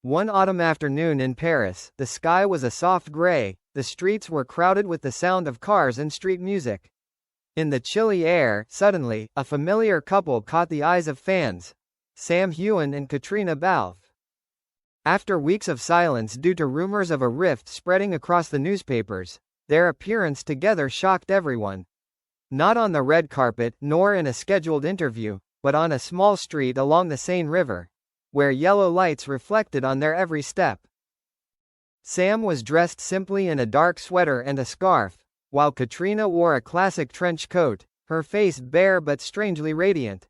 One autumn afternoon in Paris, the sky was a soft gray, the streets were crowded with the sound of cars and street music. In the chilly air, suddenly, a familiar couple caught the eyes of fans. Heughan and Caitriona Balfe. After weeks of silence due to rumors of a rift spreading across the newspapers, their appearance together shocked everyone. Not on the red carpet, nor in a scheduled interview, but on a small street along the Seine River, where yellow lights reflected on their every step. Sam was dressed simply in a dark sweater and a scarf, while Caitriona wore a classic trench coat, her face bare but strangely radiant.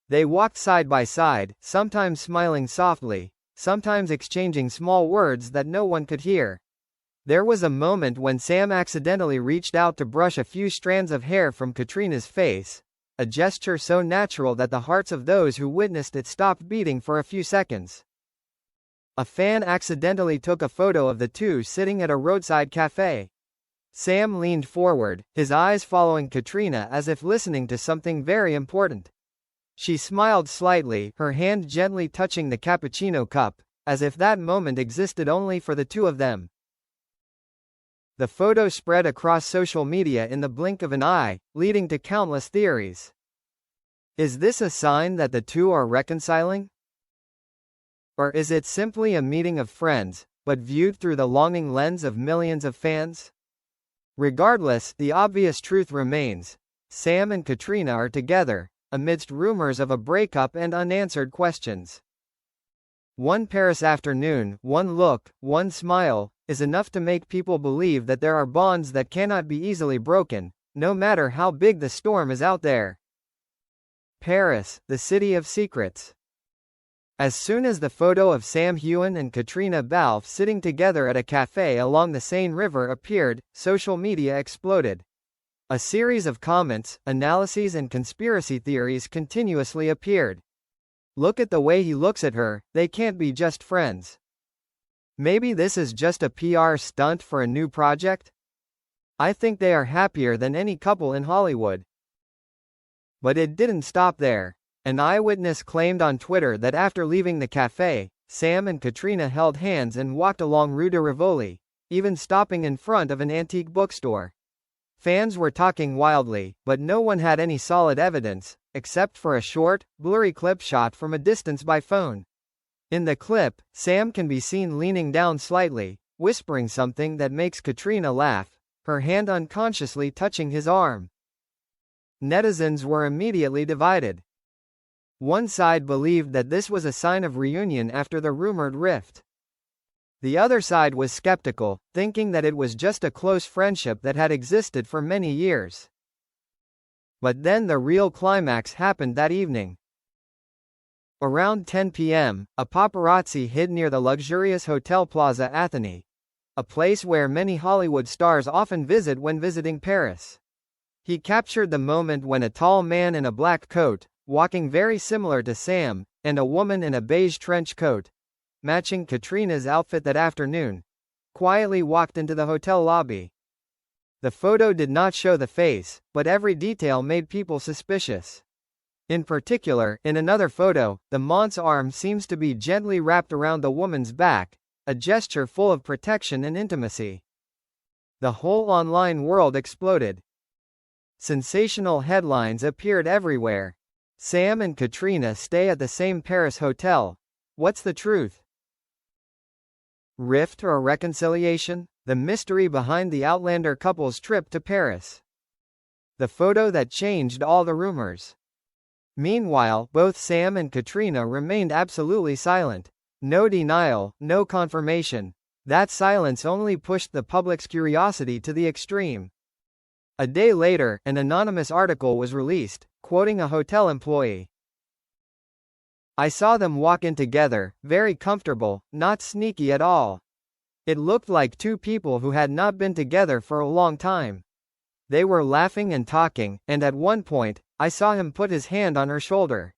They walked side by side, sometimes smiling softly, sometimes exchanging small words that no one could hear. There was a moment when Sam accidentally reached out to brush a few strands of hair from Caitriona's face, a gesture so natural that the hearts of those who witnessed it stopped beating for a few seconds. A fan accidentally took a photo of the two sitting at a roadside cafe. Sam leaned forward, his eyes following Caitriona as if listening to something very important. She smiled slightly, her hand gently touching the cappuccino cup, as if that moment existed only for the two of them. The photo spread across social media in the blink of an eye, leading to countless theories. Is this a sign that the two are reconciling? Or is it simply a meeting of friends, but viewed through the longing lens of millions of fans? Regardless, the obvious truth remains. Sam and Caitriona are together, amidst rumors of a breakup and unanswered questions. One Paris afternoon, one look, one smile, is enough to make people believe that there are bonds that cannot be easily broken, no matter how big the storm is out there. Paris, the city of secrets. As soon as the photo of Sam Heughan and Caitriona Balfe sitting together at a cafe along the Seine River appeared, social media exploded. A series of comments, analyses and conspiracy theories continuously appeared. Look at the way he looks at her, they can't be just friends. Maybe this is just a PR stunt for a new project? I think they are happier than any couple in Hollywood. But it didn't stop there. An eyewitness claimed on Twitter that after leaving the cafe, Sam and Caitriona held hands and walked along Rue de Rivoli, even stopping in front of an antique bookstore. Fans were talking wildly, but no one had any solid evidence, except for a short, blurry clip shot from a distance by phone. In the clip, Sam can be seen leaning down slightly, whispering something that makes Caitriona laugh, her hand unconsciously touching his arm. Netizens were immediately divided. One side believed that this was a sign of reunion after the rumored rift. The other side was skeptical, thinking that it was just a close friendship that had existed for many years. But then the real climax happened that evening. Around 10 p.m., a paparazzi hid near the luxurious Hotel Plaza Athénée, a place where many Hollywood stars often visit when visiting Paris. He captured the moment when a tall man in a black coat, walking very similar to Sam, and a woman in a beige trench coat, matching Caitriona's outfit that afternoon, quietly walked into the hotel lobby. The photo did not show the face, but every detail made people suspicious. In particular, in another photo, the man's arm seems to be gently wrapped around the woman's back, a gesture full of protection and intimacy. The whole online world exploded. Sensational headlines appeared everywhere. Sam and Caitriona stay at the same Paris hotel. What's the truth? Rift or reconciliation? The mystery behind the Outlander couple's trip to Paris. The photo that changed all the rumors. Meanwhile, both Sam and Caitriona remained absolutely silent. No denial, no confirmation. That silence only pushed the public's curiosity to the extreme. A day later, an anonymous article was released, quoting a hotel employee. I saw them walk in together, very comfortable, not sneaky at all. It looked like two people who had not been together for a long time. They were laughing and talking, and at one point, I saw him put his hand on her shoulder.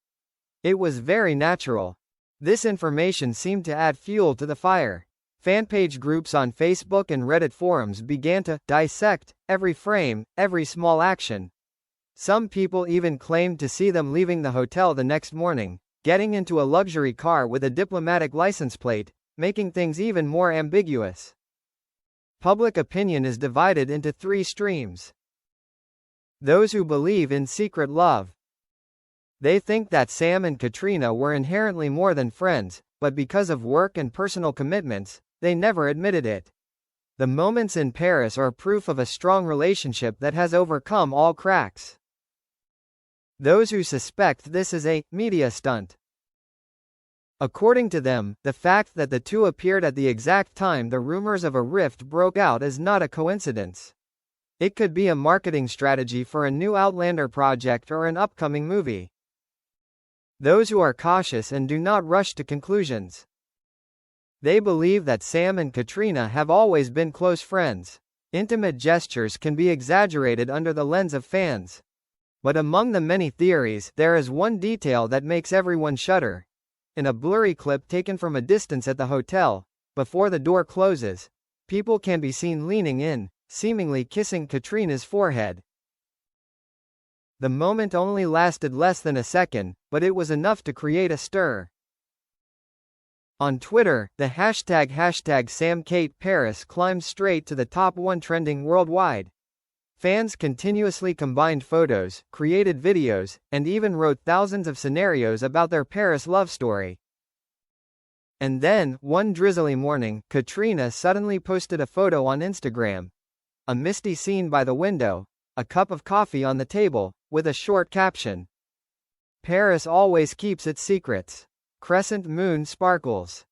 It was very natural. This information seemed to add fuel to the fire. Fanpage groups on Facebook and Reddit forums began to dissect every frame, every small action. Some people even claimed to see them leaving the hotel the next morning, getting into a luxury car with a diplomatic license plate, making things even more ambiguous. Public opinion is divided into three streams. Those who believe in secret love. They think that Sam and Caitriona were inherently more than friends, but because of work and personal commitments, they never admitted it. The moments in Paris are proof of a strong relationship that has overcome all cracks. Those who suspect this is a media stunt. According to them, the fact that the two appeared at the exact time the rumors of a rift broke out is not a coincidence. It could be a marketing strategy for a new Outlander project or an upcoming movie. Those who are cautious and do not rush to conclusions. They believe that Sam and Caitriona have always been close friends. Intimate gestures can be exaggerated under the lens of fans. But among the many theories, there is one detail that makes everyone shudder. In a blurry clip taken from a distance at the hotel, before the door closes, people can be seen leaning in, seemingly kissing Caitriona's forehead. The moment only lasted less than a second, but it was enough to create a stir. On Twitter, the hashtag #SamKateParis climbed straight to the top 1 trending worldwide. Fans continuously combined photos, created videos, and even wrote thousands of scenarios about their Paris love story. And then, one drizzly morning, Caitriona suddenly posted a photo on Instagram. A misty scene by the window, a cup of coffee on the table, with a short caption. Paris always keeps its secrets. Crescent moon sparkles.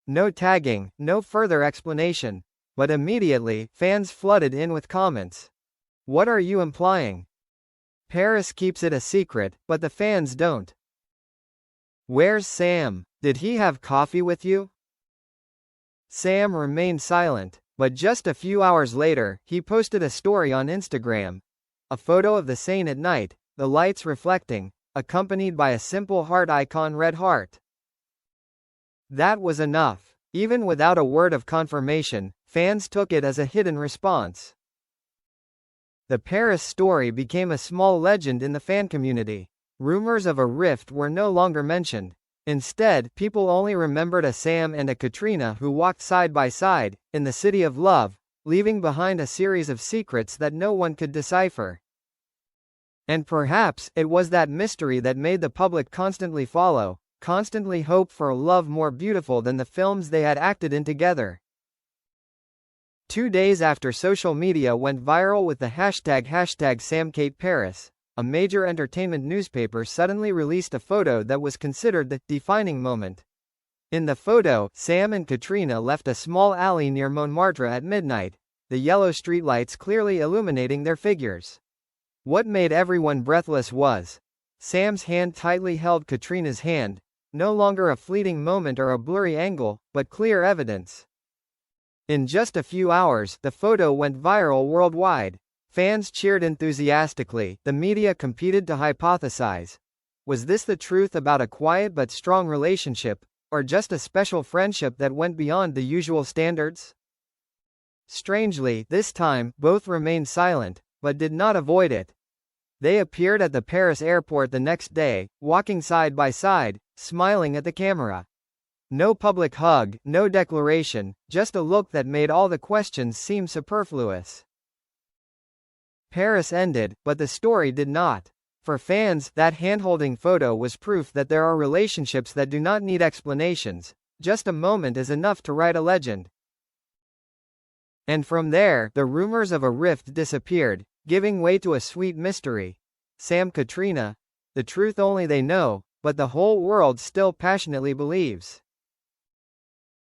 No tagging, no further explanation. But immediately, fans flooded in with comments. What are you implying? Paris keeps it a secret, but the fans don't. Where's Sam? Did he have coffee with you? Sam remained silent, but just a few hours later, he posted a story on Instagram. A photo of the Seine at night, the lights reflecting, accompanied by a simple heart icon red heart. That was enough. Even without a word of confirmation, fans took it as a hidden response. The Paris story became a small legend in the fan community. Rumors of a rift were no longer mentioned. Instead, people only remembered a Sam and a Caitriona who walked side by side, in the city of love, leaving behind a series of secrets that no one could decipher. And perhaps, it was that mystery that made the public constantly follow, constantly hope for a love more beautiful than the films they had acted in together. 2 days after social media went viral with the hashtag #SamKateParis, a major entertainment newspaper suddenly released a photo that was considered the defining moment. In the photo, Sam and Caitriona left a small alley near Montmartre at midnight, the yellow streetlights clearly illuminating their figures. What made everyone breathless was Sam's hand tightly held Caitriona's hand, no longer a fleeting moment or a blurry angle, but clear evidence. In just a few hours, the photo went viral worldwide. Fans cheered enthusiastically, the media competed to hypothesize. Was this the truth about a quiet but strong relationship, or just a special friendship that went beyond the usual standards? Strangely, this time, both remained silent, but did not avoid it. They appeared at the Paris airport the next day, walking side by side, smiling at the camera. No public hug, no declaration, just a look that made all the questions seem superfluous. Paris ended, but the story did not. For fans, that hand-holding photo was proof that there are relationships that do not need explanations. Just a moment is enough to write a legend. And from there, the rumors of a rift disappeared, giving way to a sweet mystery. Sam Caitriona, the truth only they know, but the whole world still passionately believes.